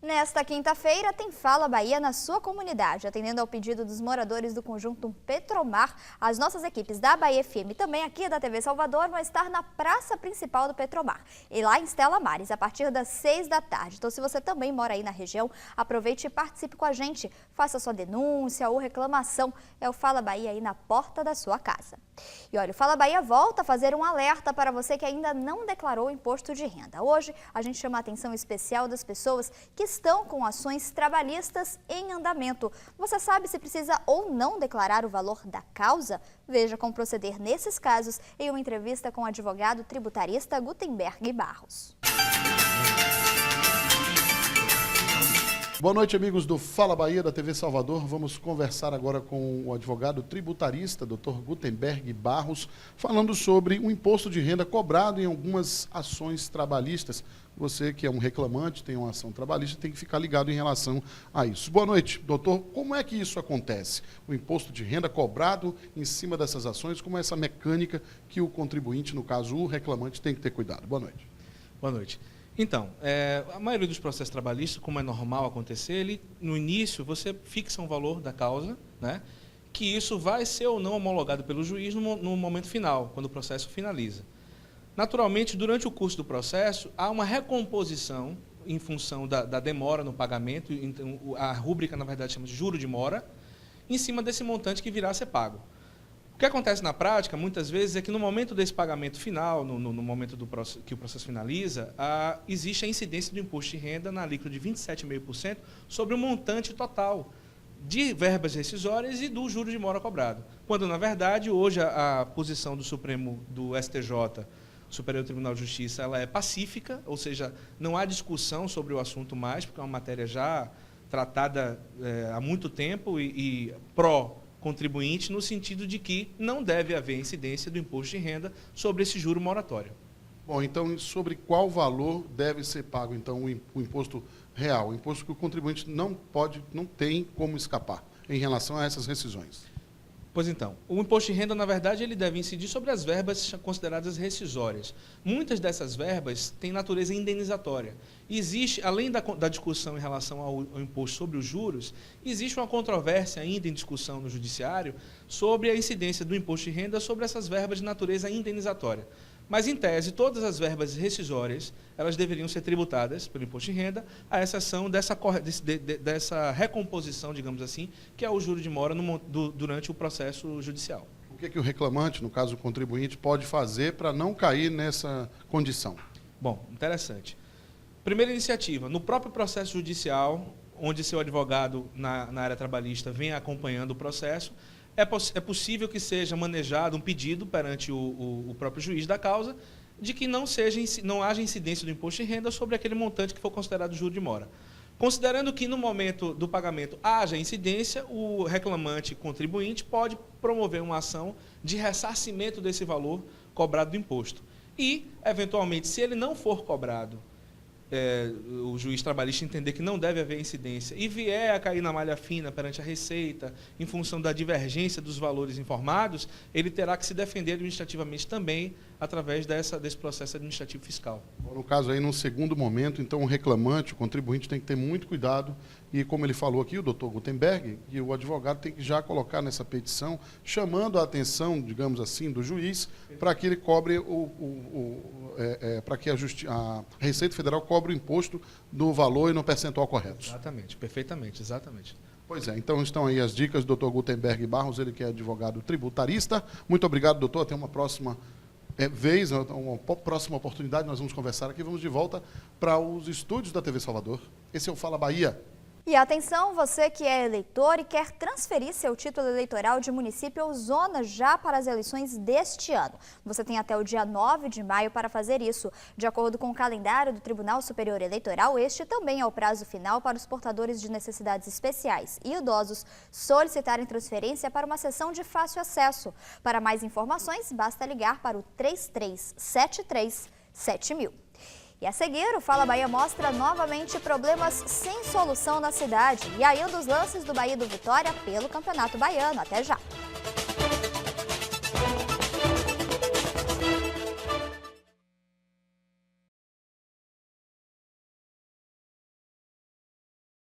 Nesta quinta-feira tem Fala Bahia na sua comunidade. Atendendo ao pedido dos moradores do conjunto Petromar, as nossas equipes da Bahia FM e também aqui da TV Salvador vão estar na praça principal do Petromar. E lá em Stella Maris, a partir das 6 da tarde. Então, se você também mora aí na região, aproveite e participe com a gente. Faça sua denúncia ou reclamação. É o Fala Bahia aí na porta da sua casa. E olha, o Fala Bahia volta a fazer um alerta para você que ainda não declarou o imposto de renda. Hoje, a gente chama a atenção especial das pessoas que estão com ações trabalhistas em andamento. Você sabe se precisa ou não declarar o valor da causa? Veja como proceder nesses casos em uma entrevista com o advogado tributarista Gutenberg Barros. Boa noite, amigos do Fala Bahia da TV Salvador. Vamos conversar agora com o advogado tributarista, Dr. Gutenberg Barros, falando sobre o imposto de renda cobrado em algumas ações trabalhistas. Você que é um reclamante, tem uma ação trabalhista, tem que ficar ligado em relação a isso. Boa noite, doutor. Como é que isso acontece? O imposto de renda cobrado em cima dessas ações, como é essa mecânica que o contribuinte, no caso o reclamante, tem que ter cuidado? Boa noite. Boa noite. Então, a maioria dos processos trabalhistas, como é normal acontecer, no início você fixa um valor da causa, né, que isso vai ser ou não homologado pelo juiz no momento final, quando o processo finaliza. Naturalmente, durante o curso do processo, há uma recomposição em função da demora no pagamento, então, a rúbrica, na verdade, chama de juro de mora, em cima desse montante que virá a ser pago. O que acontece na prática, muitas vezes, é que no momento desse pagamento final, no momento que o processo finaliza, existe a incidência do imposto de renda na alíquota de 27,5% sobre o montante total de verbas rescisórias e do juro de mora cobrado. Quando, na verdade, hoje a posição do Supremo, do STJ, Superior Tribunal de Justiça, ela é pacífica, ou seja, não há discussão sobre o assunto mais, porque é uma matéria já tratada há muito tempo e pró-contribuinte, no sentido de que não deve haver incidência do imposto de renda sobre esse juro moratório. Bom, então, sobre qual valor deve ser pago, então, o imposto real, o imposto que o contribuinte não tem como escapar em relação a essas rescisões? Pois então, o imposto de renda, na verdade, ele deve incidir sobre as verbas consideradas rescisórias. Muitas dessas verbas têm natureza indenizatória. Existe, além da discussão em relação ao imposto sobre os juros, existe uma controvérsia ainda em discussão no judiciário sobre a incidência do imposto de renda sobre essas verbas de natureza indenizatória. Mas, em tese, todas as verbas rescisórias, elas deveriam ser tributadas pelo imposto de renda, à exceção dessa recomposição, digamos assim, que é o juro de mora durante o processo judicial. O que o reclamante, no caso o contribuinte, pode fazer para não cair nessa condição? Bom, interessante. Primeira iniciativa, no próprio processo judicial, onde seu advogado na área trabalhista vem acompanhando o processo, é possível que seja manejado um pedido perante o próprio juiz da causa de que não haja incidência do imposto de renda sobre aquele montante que for considerado juro de mora. Considerando que no momento do pagamento haja incidência, o reclamante contribuinte pode promover uma ação de ressarcimento desse valor cobrado do imposto. E, eventualmente, se ele não for cobrado, o juiz trabalhista entender que não deve haver incidência e vier a cair na malha fina perante a Receita, em função da divergência dos valores informados, ele terá que se defender administrativamente também através desse processo administrativo fiscal. No caso aí, num segundo momento, então o reclamante, o contribuinte tem que ter muito cuidado e, como ele falou aqui, o doutor Gutenberg, e o advogado tem que já colocar nessa petição, chamando a atenção, digamos assim, do juiz, para que ele cobre para que a Receita Federal cobre o imposto do valor e no percentual correto. Exatamente, perfeitamente, exatamente. Pois é, então estão aí as dicas do Dr. Gutenberg Barros, ele que é advogado tributarista. Muito obrigado, doutor, até uma próxima uma próxima oportunidade, nós vamos conversar aqui, vamos de volta para os estúdios da TV Salvador. Esse é o Fala Bahia. E atenção, você que é eleitor e quer transferir seu título eleitoral de município ou zona já para as eleições deste ano. Você tem até o dia 9 de maio para fazer isso. De acordo com o calendário do Tribunal Superior Eleitoral, este também é o prazo final para os portadores de necessidades especiais e idosos solicitarem transferência para uma sessão de fácil acesso. Para mais informações, basta ligar para o 3373 7000. E a seguir, o Fala Bahia mostra novamente problemas sem solução na cidade. E aí, um dos lances do Bahia do Vitória pelo Campeonato Baiano. Até já!